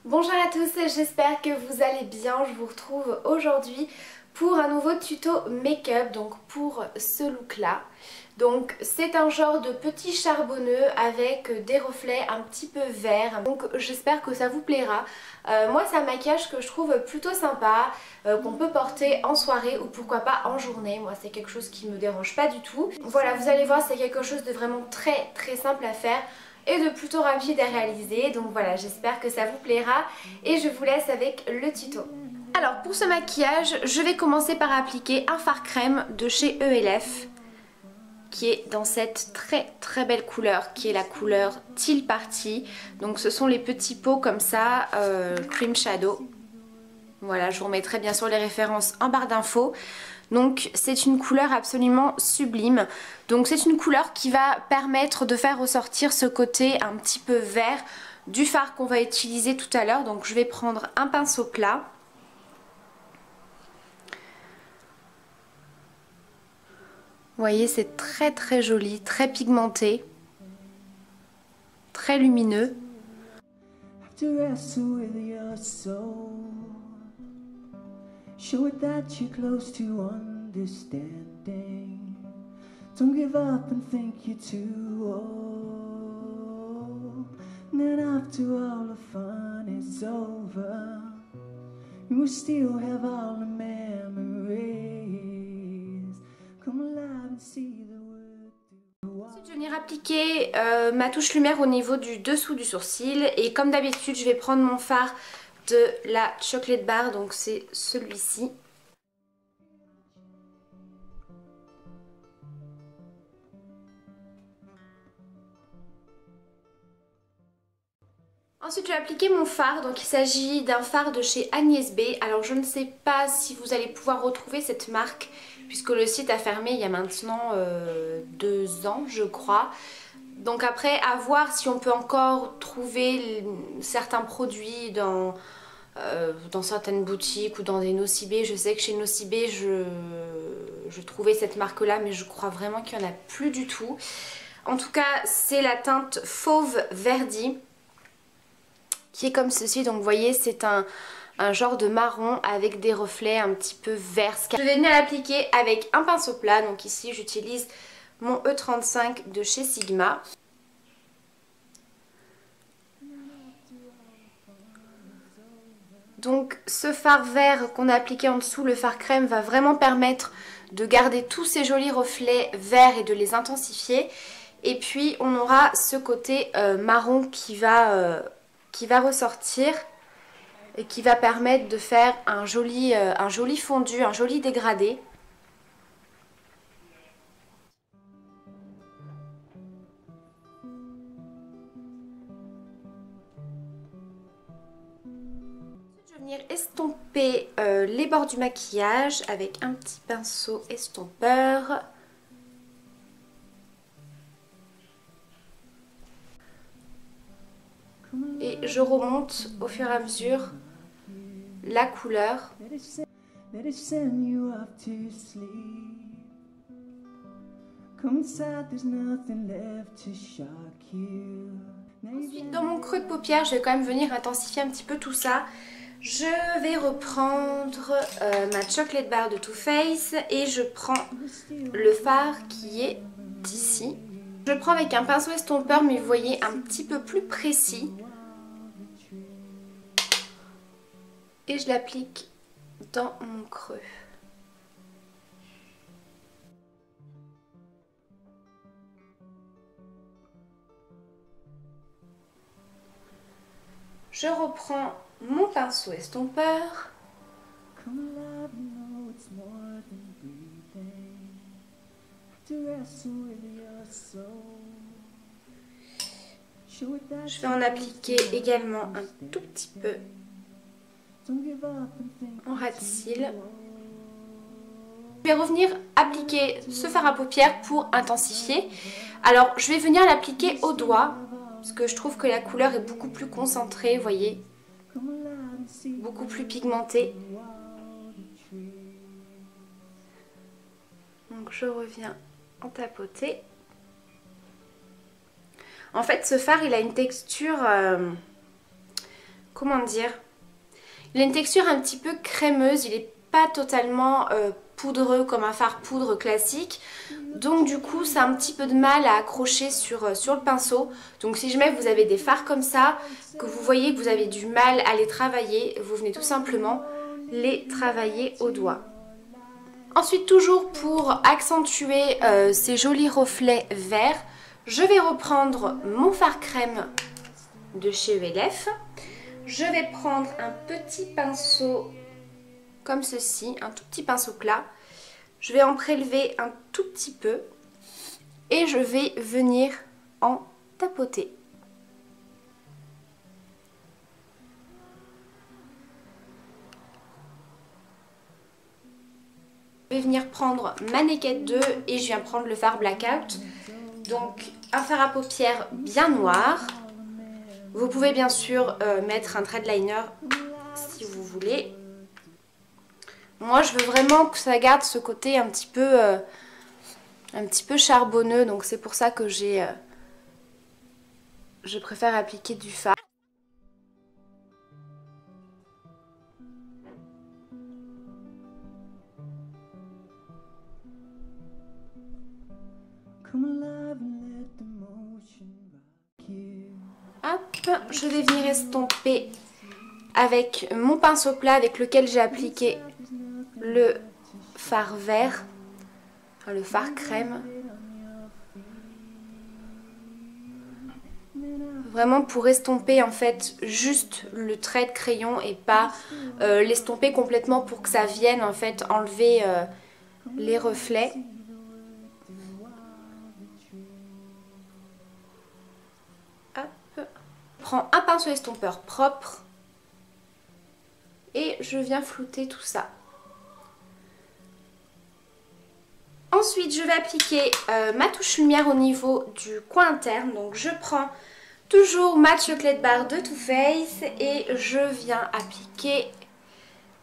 Bonjour à tous, j'espère que vous allez bien. Je vous retrouve aujourd'hui pour un nouveau tuto make-up, donc pour ce look là. Donc c'est un genre de petit charbonneux avec des reflets un petit peu verts, donc j'espère que ça vous plaira. Moi c'est un maquillage que je trouve plutôt sympa, qu'on peut porter en soirée ou pourquoi pas en journée. Moi c'est quelque chose qui me dérange pas du tout. Voilà, vous allez voir, c'est quelque chose de vraiment très simple à faire et de plutôt rapide à réaliser. Donc voilà, j'espère que ça vous plaira et je vous laisse avec le tuto. Alors pour ce maquillage, je vais commencer par appliquer un fard crème de chez ELF qui est dans cette très belle couleur qui est la couleur Teal Party. Donc ce sont les petits pots comme ça, Cream Shadow. Voilà, je vous remettrai bien sûr les références en barre d'infos. Donc c'est une couleur absolument sublime. Donc c'est une couleur qui va permettre de faire ressortir ce côté un petit peu vert du fard qu'on va utiliser tout à l'heure. Donc je vais prendre un pinceau plat. Vous voyez, c'est très joli, très pigmenté, très lumineux. Show it that you're close to understanding. Don't give up and think you're too old. And then after all the fun is over, you will still have all the memories. Come alive and see the world. Ensuite, je vais venir appliquer ma touche lumière au niveau du dessous du sourcil. Et comme d'habitude, je vais prendre mon fard de la Chocolate Bar, donc c'est celui-ci. Ensuite je vais appliquer mon fard, donc il s'agit d'un fard de chez Agnès B. Alors je ne sais pas si vous allez pouvoir retrouver cette marque puisque le site a fermé il y a maintenant 2 ans je crois. Donc après à voir si on peut encore trouver certains produits dans certaines boutiques ou dans des Nocibé. Je sais que chez Nocibé je trouvais cette marque là mais je crois vraiment qu'il n'y en a plus du tout. En tout cas c'est la teinte Fauve Verdi qui est comme ceci. Donc vous voyez c'est un genre de marron avec des reflets un petit peu verts. Je vais venir l'appliquer avec un pinceau plat. Donc ici j'utilise mon E35 de chez Sigma. Donc ce fard vert qu'on a appliqué en dessous, le fard crème, va vraiment permettre de garder tous ces jolis reflets verts et de les intensifier. Et puis on aura ce côté marron qui va ressortir et qui va permettre de faire un joli fondu, un joli dégradé. Venir estomper les bords du maquillage avec un petit pinceau estompeur. Et je remonte au fur et à mesure la couleur. Ensuite, dans mon creux de paupière, je vais quand même venir intensifier un petit peu tout ça. Je vais reprendre ma Chocolate Bar de Too Faced et je prends le fard qui est ici. Je le prends avec un pinceau estompeur mais vous voyez un petit peu plus précis. Et je l'applique dans mon creux. Je reprends mon pinceau estompeur. Je vais en appliquer également un tout petit peu en ras de cils. Je vais revenir appliquer ce fard à paupières pour intensifier. Alors je vais venir l'appliquer au doigt parce que je trouve que la couleur est beaucoup plus concentrée, vous voyez, beaucoup plus pigmentée. Donc je reviens en tapoter. En fait ce fard il a une texture comment dire, il a une texture un petit peu crémeuse, il n'est pas totalement poudreux comme un fard poudre classique. Donc du coup ça a un petit peu de mal à accrocher sur le pinceau. Donc si jamais vous avez des fards comme ça, que vous voyez que vous avez du mal à les travailler, vous venez tout simplement les travailler au doigt. Ensuite, toujours pour accentuer ces jolis reflets verts, je vais reprendre mon fard crème de chez ELF. Je vais prendre un petit pinceau comme ceci, un tout petit pinceau plat. Je vais en prélever un tout petit peu et je vais venir en tapoter. Je vais venir prendre ma Naked 2 et je viens prendre le fard Blackout. Donc un fard à paupières bien noir. Vous pouvez bien sûr mettre un thread liner si vous voulez. Moi je veux vraiment que ça garde ce côté un petit peu charbonneux, donc c'est pour ça que je préfère appliquer du fard. Hop, je vais venir estomper avec mon pinceau plat avec lequel j'ai appliqué le fard vert, enfin le fard crème. Vraiment pour estomper en fait juste le trait de crayon et pas l'estomper complètement pour que ça vienne en fait enlever les reflets. Hop. Je prends un pinceau estompeur propre et je viens flouter tout ça. Ensuite je vais appliquer ma touche lumière au niveau du coin interne. Donc je prends toujours Matte Chocolate Bar de Too Faced et je viens appliquer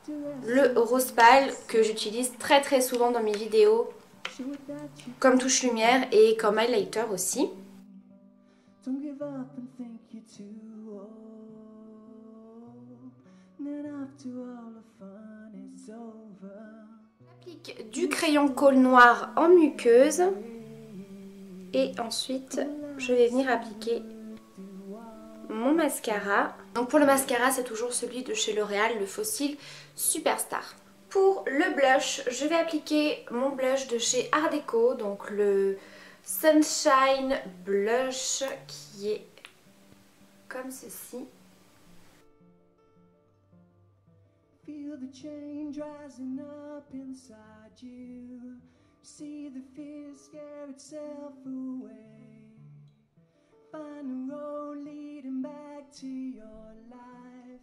le rose pâle que j'utilise très très souvent dans mes vidéos comme touche lumière et comme highlighter aussi. J'applique du crayon colle noir en muqueuse et ensuite je vais venir appliquer mon mascara. Donc pour le mascara c'est toujours celui de chez L'Oréal, le Fossil Superstar. Pour le blush, je vais appliquer mon blush de chez Art Deco, donc le Sunshine Blush qui est comme ceci. Feel the change rising up inside you. See the fear scare itself away. Find a road leading back to your life.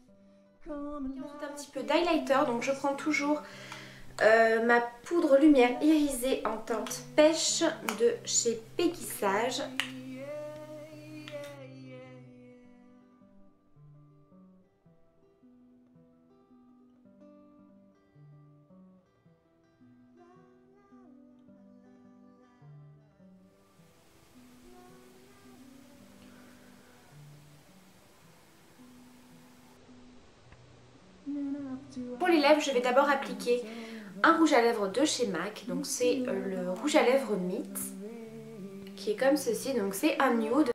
Ensuite un petit peu d'highlighter, donc je prends toujours ma poudre lumière irisée en teinte pêche de chez Peggy Sage. Pour les lèvres, je vais d'abord appliquer un rouge à lèvres de chez MAC. Donc c'est le rouge à lèvres Meet qui est comme ceci. Donc c'est un nude.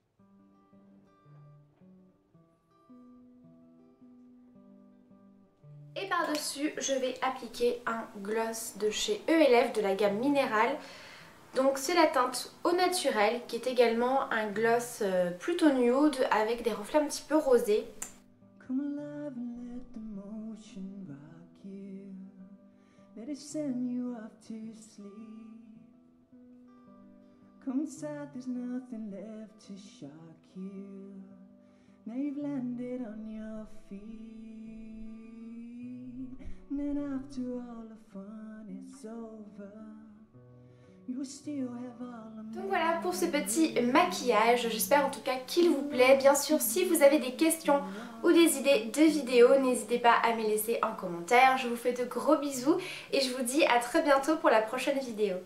Et par-dessus, je vais appliquer un gloss de chez ELF de la gamme Minérale. Donc c'est la teinte Au Naturel qui est également un gloss plutôt nude avec des reflets un petit peu rosés. Let it send you off to sleep. Come inside, there's nothing left to shock you. Now you've landed on your feet. And then after all the fun is over, you still have all of me. Donc voilà pour ce petit maquillage, j'espère en tout cas qu'il vous plaît. Bien sûr, si vous avez des questions ou des idées de vidéos, n'hésitez pas à me laisser en commentaire. Je vous fais de gros bisous et je vous dis à très bientôt pour la prochaine vidéo.